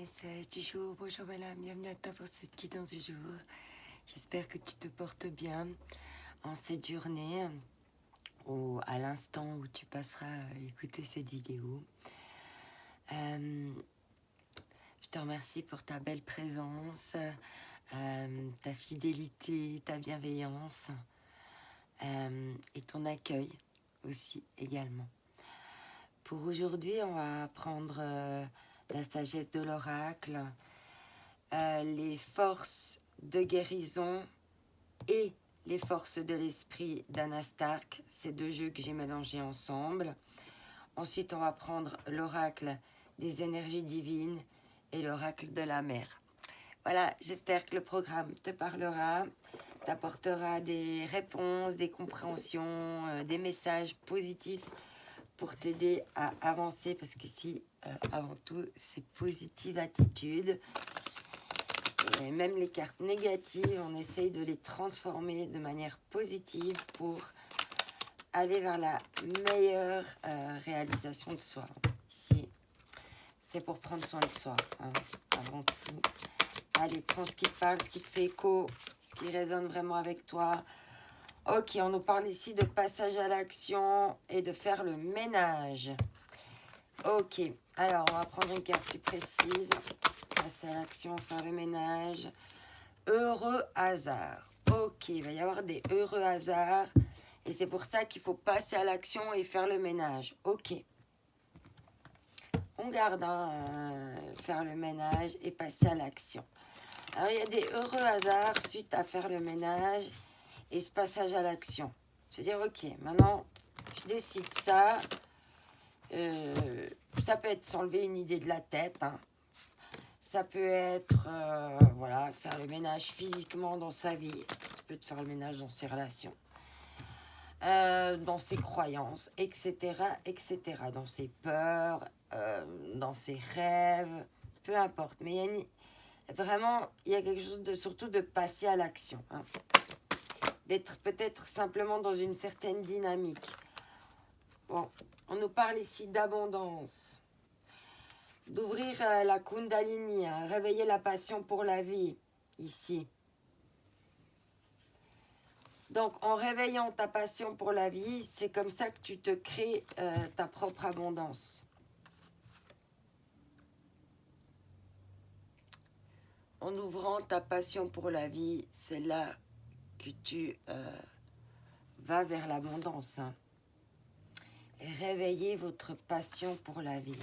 Message du jour, bonjour madame, bienvenue à toi pour cette guidance du jour. J'espère que tu te portes bien en cette journée ou à l'instant où tu passeras à écouter cette vidéo. Je te remercie pour ta belle présence, ta fidélité, ta bienveillance et ton accueil aussi également. Pour aujourd'hui, on va prendre la sagesse de l'oracle, les forces de guérison et les forces de l'esprit d'Anna Stark, ces deux jeux que j'ai mélangés ensemble. Ensuite, on va prendre l'oracle des énergies divines et l'oracle de la mer. Voilà, j'espère que le programme te parlera, t'apportera des réponses, des compréhensions, des messages positifs pour t'aider à avancer, parce qu'ici, avant tout, c'est positive attitude. Et même les cartes négatives, on essaye de les transformer de manière positive pour aller vers la meilleure réalisation de soi. Ici, c'est pour prendre soin de soi, hein, avant tout. Allez, prends ce qui te parle, ce qui te fait écho, ce qui résonne vraiment avec toi. Ok, on nous parle ici de passage à l'action et de faire le ménage. Ok, alors on va prendre une carte plus précise. Passer à l'action, faire le ménage. Heureux hasard. Ok, il va y avoir des heureux hasards. Et c'est pour ça qu'il faut passer à l'action et faire le ménage. Ok. On garde faire le ménage et passer à l'action. Alors, il y a des heureux hasards suite à faire le ménage et ce passage à l'action. C'est-à-dire, ok, maintenant, je décide ça. Ça peut être s'enlever une idée de la tête, hein. Ça peut être, voilà, faire le ménage physiquement dans sa vie. Ça peut être faire le ménage dans ses relations, dans ses croyances, etc., etc., dans ses peurs, dans ses rêves, peu importe. Mais vraiment, il y a quelque chose de, surtout de passer à l'action, hein. D'être peut-être simplement dans une certaine dynamique. Bon, on nous parle ici d'abondance. D'ouvrir la Kundalini, hein, réveiller la passion pour la vie, ici. Donc, en réveillant ta passion pour la vie, c'est comme ça que tu te crées ta propre abondance. En ouvrant ta passion pour la vie, c'est là que tu vas vers l'abondance, hein. Et réveillez votre passion pour la vie.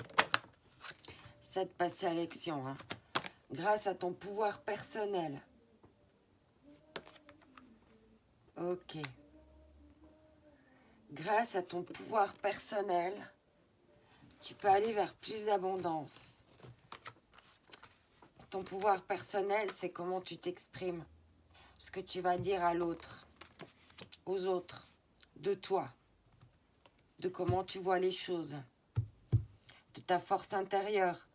Ça de passer à l'action, hein. Grâce à ton pouvoir personnel. Ok. Grâce à ton pouvoir personnel, tu peux aller vers plus d'abondance. Ton pouvoir personnel, c'est comment tu t'exprimes. Ce que tu vas dire à l'autre, aux autres, de toi. De comment tu vois les choses. De ta force intérieure.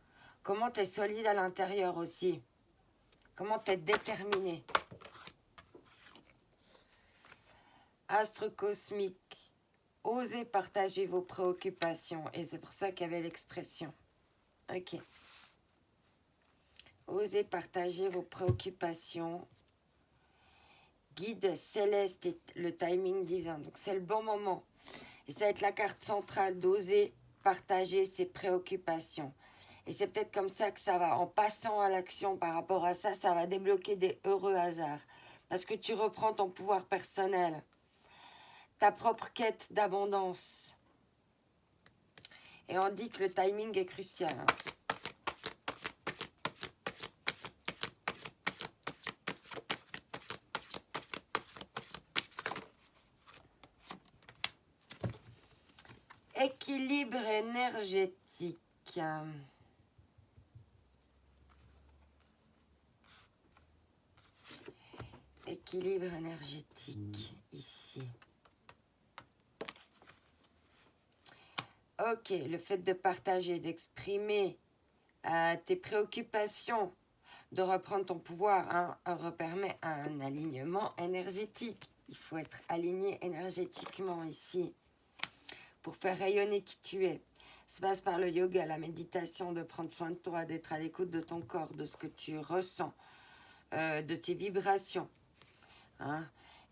Comment tu es solide à l'intérieur aussi. Comment tu es déterminé. Astre cosmique. Osez partager vos préoccupations. Et c'est pour ça qu'il y avait l'expression. Ok. Osez partager vos préoccupations. Guide céleste et le timing divin. Donc c'est le bon moment. Et ça va être la carte centrale d'oser partager ses préoccupations. Et c'est peut-être comme ça que ça va. En passant à l'action par rapport à ça, ça va débloquer des heureux hasards. Parce que tu reprends ton pouvoir personnel. Ta propre quête d'abondance. Et on dit que le timing est crucial, hein. Équilibre énergétique. Équilibre énergétique, ici. Ok, le fait de partager, d'exprimer tes préoccupations, de reprendre ton pouvoir, hein, permet un alignement énergétique. Il faut être aligné énergétiquement ici pour faire rayonner qui tu es. Ça passe par le yoga, la méditation, de prendre soin de toi, d'être à l'écoute de ton corps, de ce que tu ressens, de tes vibrations. Hein.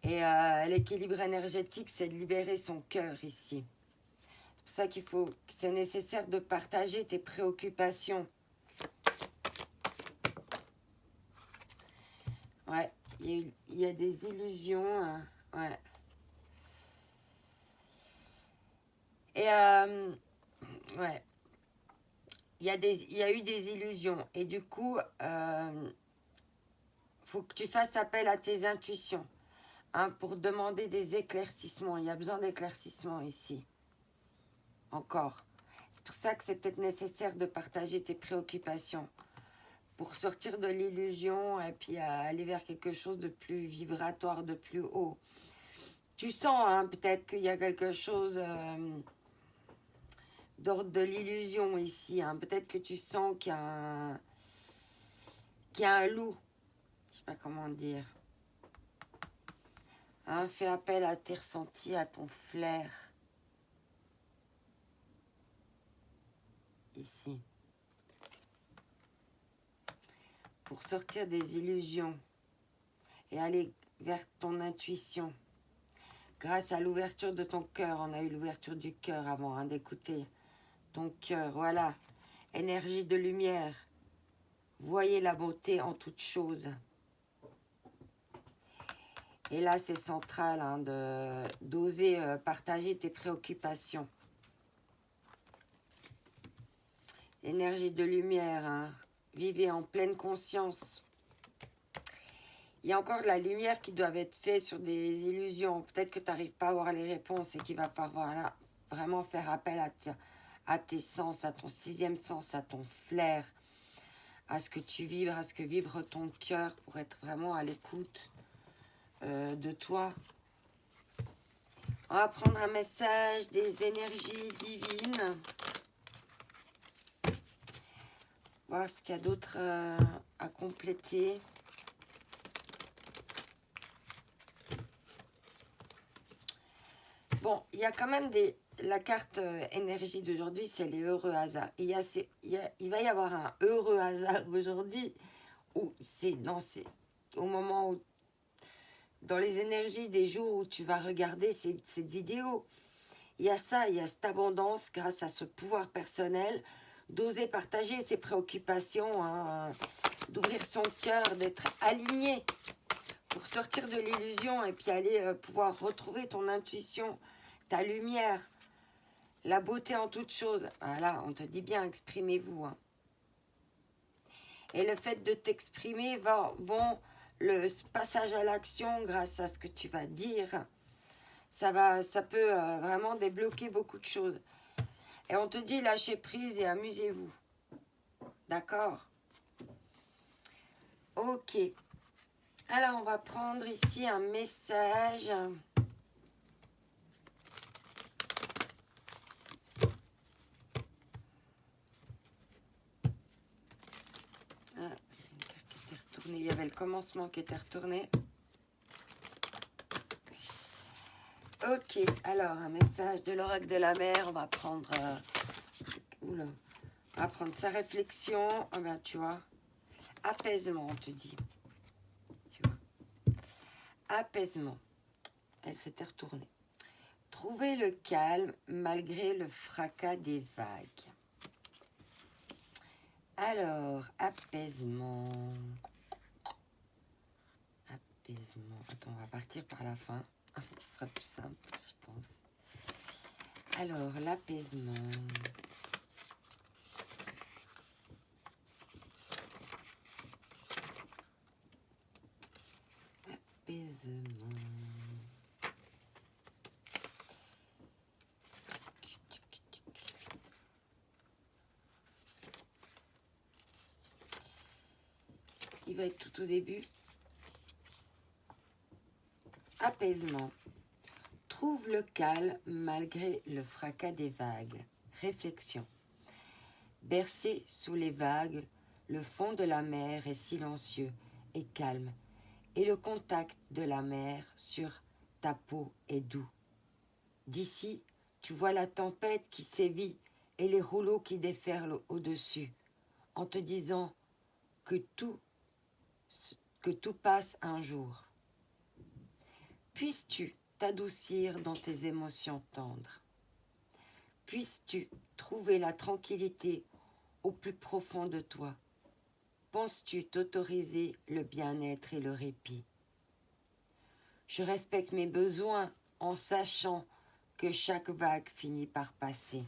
Et l'équilibre énergétique, c'est de libérer son cœur ici. C'est pour ça c'est nécessaire de partager tes préoccupations. Ouais, il y a des illusions. Ouais. Et ouais, il y a eu des illusions. Et du coup, faut que tu fasses appel à tes intuitions, hein, pour demander des éclaircissements. Il y a besoin d'éclaircissements ici. Encore. C'est pour ça que c'est peut-être nécessaire de partager tes préoccupations pour sortir de l'illusion et puis aller vers quelque chose de plus vibratoire, de plus haut. Tu sens, hein, peut-être qu'il y a quelque chose d'ordre de l'illusion ici. Hein. Peut-être que tu sens qu'il y a un loup. Je sais pas comment dire. Hein, fais appel à tes ressentis, à ton flair. Ici. Pour sortir des illusions et aller vers ton intuition. Grâce à l'ouverture de ton cœur, on a eu l'ouverture du cœur avant, hein, d'écouter ton cœur, voilà. Énergie de lumière. Voyez la beauté en toute chose. Et là, c'est central, hein, d'oser partager tes préoccupations. Énergie de lumière, hein. Vivez en pleine conscience. Il y a encore de la lumière qui doit être faite sur des illusions. Peut-être que tu n'arrives pas à voir les réponses et qu'il va falloir là, vraiment faire appel à tes sens, à ton sixième sens, à ton flair, à ce que tu vibres, à ce que vibre ton cœur pour être vraiment à l'écoute de toi. On va prendre un message des énergies divines. Voir ce qu'il y a d'autre à compléter. Bon, il y a quand même la carte énergie d'aujourd'hui, c'est les heureux hasards. Il va y avoir un heureux hasard aujourd'hui où c'est au moment où, dans les énergies des jours où tu vas regarder cette vidéo, il y a ça, il y a cette abondance grâce à ce pouvoir personnel, d'oser partager ses préoccupations, hein, d'ouvrir son cœur, d'être aligné pour sortir de l'illusion et puis aller pouvoir retrouver ton intuition, ta lumière, la beauté en toute chose. Voilà, on te dit bien, exprimez-vous. Hein. Et le fait de t'exprimer le passage à l'action grâce à ce que tu vas dire, ça peut vraiment débloquer beaucoup de choses. Et on te dit lâchez prise et amusez-vous. D'accord? Ok. Alors, on va prendre ici un message. Il y avait le commencement qui était retourné. Ok, alors un message de l'oracle de la mer. On va prendre, sa réflexion. Oh ben, tu vois, apaisement, on te dit. Tu vois, apaisement. Elle s'était retournée. Trouver le calme malgré le fracas des vagues. Alors, apaisement. Apaisement. Attends, on va partir par la fin. Ce sera plus simple, je pense. Alors, l'apaisement. Apaisement. Il va être tout au début. Apaisement. Trouve le calme malgré le fracas des vagues. Réflexion. Bercé sous les vagues, le fond de la mer est silencieux et calme, et le contact de la mer sur ta peau est doux. D'ici, tu vois la tempête qui sévit et les rouleaux qui déferlent au-dessus, en te disant que tout passe un jour. Puisses-tu t'adoucir dans tes émotions tendres. Puisses-tu trouver la tranquillité au plus profond de toi. Penses-tu t'autoriser le bien-être et le répit? Je respecte mes besoins en sachant que chaque vague finit par passer.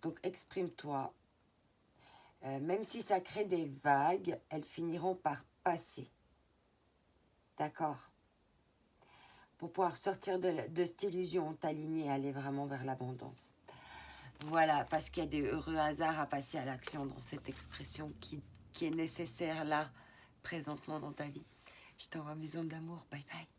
Donc exprime-toi. Même si ça crée des vagues, elles finiront par passer. D'accord? Pour pouvoir sortir de cette illusion, t'aligner et aller vraiment vers l'abondance. Voilà, parce qu'il y a des heureux hasards à passer à l'action dans cette expression qui est nécessaire là, présentement dans ta vie. Je t'envoie mes ondes d'amour. Bye bye.